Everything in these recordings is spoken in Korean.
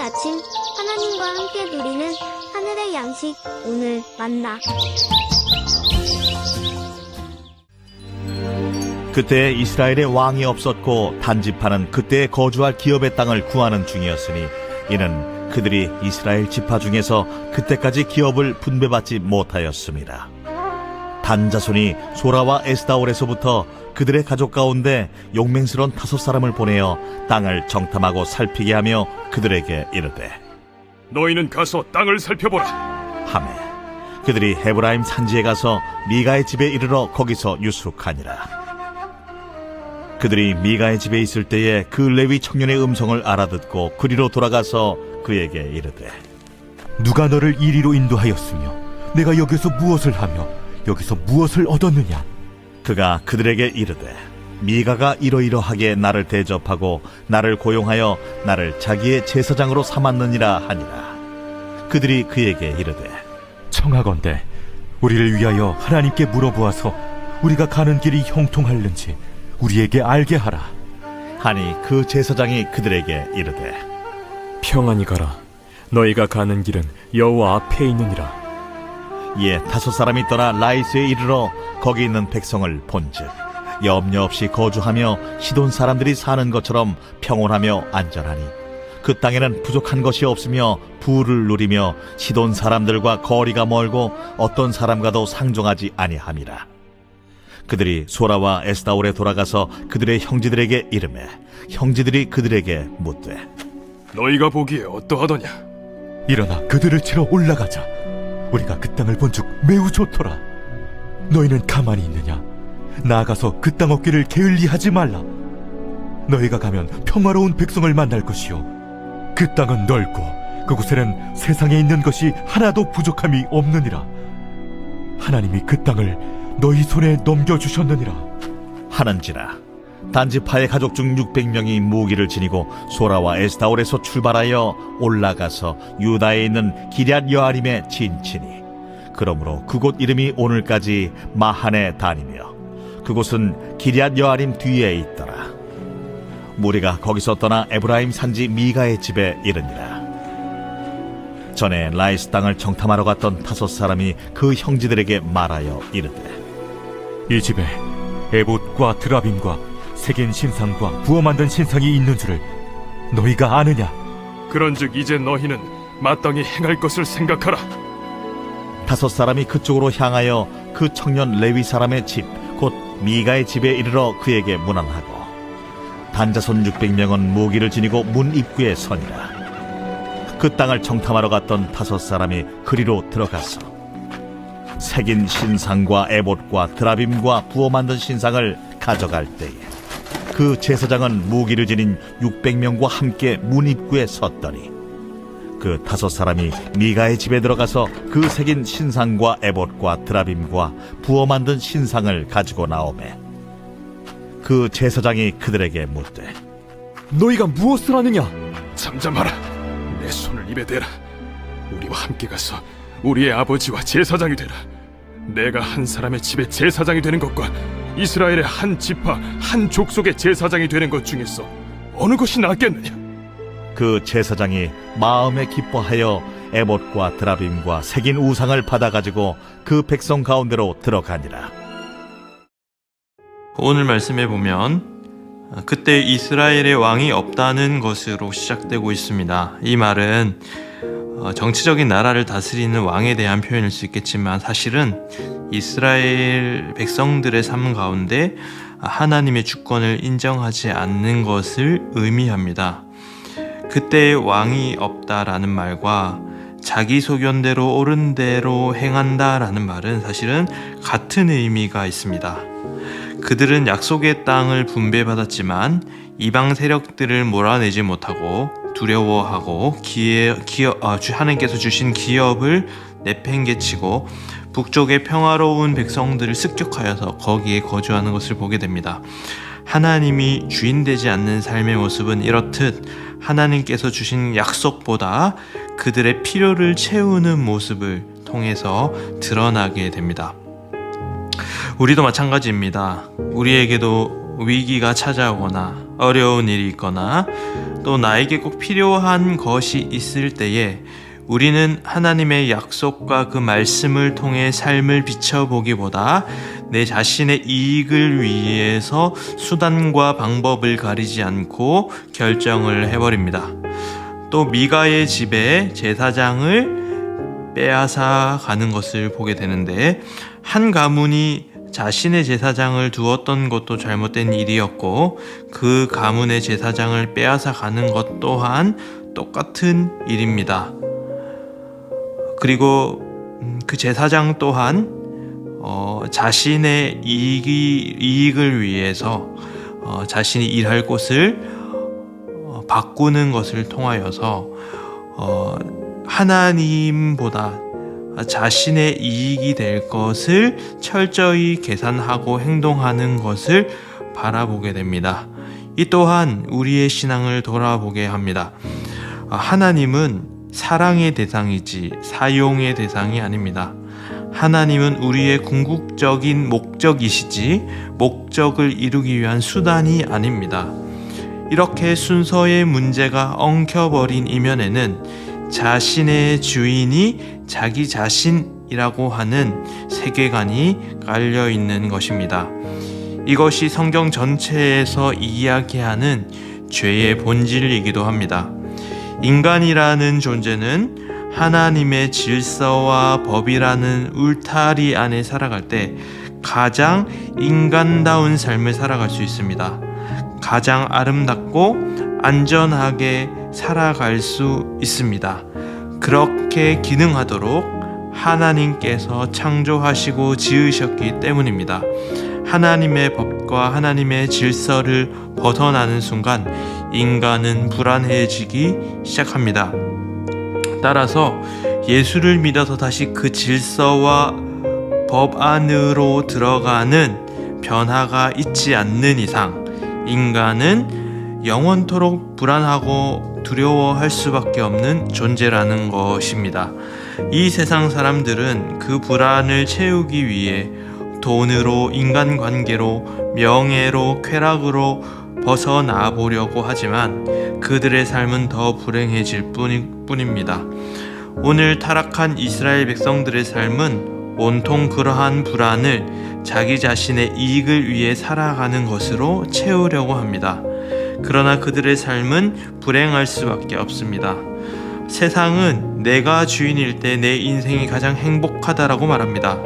아침 하나님과 함께 누리는 하늘의 양식 오늘 만나. 그때 이스라엘에 왕이 없었고 단지파는 그때 거주할 기업의 땅을 구하는 중이었으니 이는 그들이 이스라엘 지파 중에서 그때까지 기업을 분배받지 못하였습니다. 단 자손이 소라와 에스다올에서부터 그들의 가족 가운데 용맹스러운 5사람을 보내어 땅을 정탐하고 살피게 하며 그들에게 이르되 너희는 가서 땅을 살펴보라. 하매 그들이 헤브라임 산지에 가서 미가의 집에 이르러 거기서 유숙하니라. 그들이 미가의 집에 있을 때에 그 레위 청년의 음성을 알아듣고 그리로 돌아가서 그에게 이르되 누가 너를 이리로 인도하였으며 내가 여기서 무엇을 하며 여기서 무엇을 얻었느냐? 그가 그들에게 이르되 미가가 이러이러하게 나를 대접하고 나를 고용하여 나를 자기의 제사장으로 삼았느니라 하니라. 그들이 그에게 이르되 청하건대 우리를 위하여 하나님께 물어보아서 우리가 가는 길이 형통할는지 우리에게 알게 하라. 하니 그 제사장이 그들에게 이르되 평안히 가라. 너희가 가는 길은 여호와 앞에 있느니라. 이에 5사람이 떠나 라이스에 이르러 거기 있는 백성을 본즉 염려 없이 거주하며 시돈 사람들이 사는 것처럼 평온하며 안전하니 그 땅에는 부족한 것이 없으며 부를 누리며 시돈 사람들과 거리가 멀고 어떤 사람과도 상종하지 아니함이라. 그들이 소라와 에스다올에 돌아가서 그들의 형제들에게 이르매 형제들이 그들에게 묻되 너희가 보기에 어떠하더냐? 일어나 그들을 치러 올라가자. 우리가 그 땅을 본즉 매우 좋더라. 너희는 가만히 있느냐? 나아가서 그 땅 얻기를 게을리하지 말라. 너희가 가면 평화로운 백성을 만날 것이요 그 땅은 넓고 그곳에는 세상에 있는 것이 하나도 부족함이 없느니라. 하나님이 그 땅을 너희 손에 넘겨주셨느니라 하는지라. 단지파의 가족 중 600명이 무기를 지니고 소라와 에스다올에서 출발하여 올라가서 유다에 있는 기럇 여아림에 진치니 그러므로 그곳 이름이 오늘까지 마하네 단이며 그곳은 기럇 여아림 뒤에 있더라. 무리가 거기서 떠나 에브라임 산지 미가의 집에 이르니라. 전에 라이스 땅을 정탐하러 갔던 5사람이 그 형제들에게 말하여 이르되 이 집에 에봇과 드라빔과 새긴 신상과 부어 만든 신상이 있는 줄을 너희가 아느냐? 그런즉 이제 너희는 마땅히 행할 것을 생각하라. 5사람이 그쪽으로 향하여 그 청년 레위 사람의 집 곧 미가의 집에 이르러 그에게 문안하고 단자손 600명은 무기를 지니고 문 입구에 서니라. 그 땅을 정탐하러 갔던 5사람이 그리로 들어가서 새긴 신상과 에봇과 드라빔과 부어 만든 신상을 가져갈 때에 그 제사장은 무기를 지닌 600명과 함께 문 입구에 섰더니 그 5사람이 미가의 집에 들어가서 그 새긴 신상과 에봇과 드라빔과 부어 만든 신상을 가지고 나오매 그 제사장이 그들에게 묻되 너희가 무엇을 하느냐? 잠잠하라. 내 손을 입에 대라. 우리와 함께 가서 우리의 아버지와 제사장이 되라. 내가 한 사람의 집에 제사장이 되는 것과 이스라엘의 한 지파 한 족속의 제사장이 되는 것 중에서 어느 것이 낫겠느냐? 그 제사장이 마음에 기뻐하여 에봇과 드라빔과 새긴 우상을 받아가지고 그 백성 가운데로 들어가니라. 오늘 말씀에 보면 그때 이스라엘의 왕이 없다는 것으로 시작되고 있습니다. 이 말은 정치적인 나라를 다스리는 왕에 대한 표현일 수 있겠지만 사실은 이스라엘 백성들의 삶 가운데 하나님의 주권을 인정하지 않는 것을 의미합니다. 그때 왕이 없다라는 말과 자기 소견대로 옳은 대로 행한다라는 말은 사실은 같은 의미가 있습니다. 그들은 약속의 땅을 분배받았지만 이방 세력들을 몰아내지 못하고 두려워하고 하나님께서 주신 기업을 내팽개치고 북쪽의 평화로운 백성들을 습격하여서 거기에 거주하는 것을 보게 됩니다. 하나님이 주인되지 않는 삶의 모습은 이렇듯 하나님께서 주신 약속보다 그들의 필요를 채우는 모습을 통해서 드러나게 됩니다. 우리도 마찬가지입니다. 우리에게도 위기가 찾아오거나 어려운 일이 있거나 또 나에게 꼭 필요한 것이 있을 때에 우리는 하나님의 약속과 그 말씀을 통해 삶을 비춰보기보다 내 자신의 이익을 위해서 수단과 방법을 가리지 않고 결정을 해버립니다. 또 미가의 집에 제사장을 빼앗아 가는 것을 보게 되는데, 한 가문이 자신의 제사장을 두었던 것도 잘못된 일이었고 그 가문의 제사장을 빼앗아 가는 것 또한 똑같은 일입니다. 그리고 그 제사장 또한 자신의 이익을 위해서 자신이 일할 곳을 바꾸는 것을 통하여서 하나님보다 자신의 이익이 될 것을 철저히 계산하고 행동하는 것을 바라보게 됩니다. 이 또한 우리의 신앙을 돌아보게 합니다. 하나님은 사랑의 대상이지 사용의 대상이 아닙니다. 하나님은 우리의 궁극적인 목적이시지 목적을 이루기 위한 수단이 아닙니다. 이렇게 순서의 문제가 엉켜버린 이면에는 자신의 주인이 자기 자신이라고 하는 세계관이 깔려 있는 것입니다. 이것이 성경 전체에서 이야기하는 죄의 본질이기도 합니다. 인간이라는 존재는 하나님의 질서와 법이라는 울타리 안에 살아갈 때 가장 인간다운 삶을 살아갈 수 있습니다. 가장 아름답고 안전하게 살아갈 수 있습니다. 그렇게 기능하도록 하나님께서 창조하시고 지으셨기 때문입니다. 하나님의 법과 하나님의 질서를 벗어나는 순간 인간은 불안해지기 시작합니다. 따라서 예수를 믿어서 다시 그 질서와 법 안으로 들어가는 변화가 있지 않는 이상 인간은 영원토록 불안하고 두려워할 수밖에 없는 존재라는 것입니다. 이 세상 사람들은 그 불안을 채우기 위해 돈으로, 인간관계로, 명예로, 쾌락으로 벗어나 보려고 하지만 그들의 삶은 더 불행해질 뿐입니다. 오늘 타락한 이스라엘 백성들의 삶은 온통 그러한 불안을 자기 자신의 이익을 위해 살아가는 것으로 채우려고 합니다. 그러나 그들의 삶은 불행할 수밖에 없습니다. 세상은 내가 주인일 때 내 인생이 가장 행복하다라고 말합니다.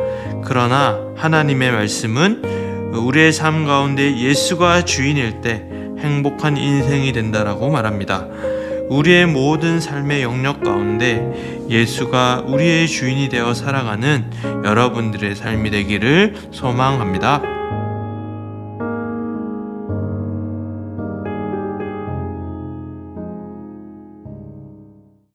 그러나 하나님의 말씀은 우리의 삶 가운데 예수가 주인일 때 행복한 인생이 된다라고 말합니다. 우리의 모든 삶의 영역 가운데 예수가 우리의 주인이 되어 살아가는 여러분들의 삶이 되기를 소망합니다.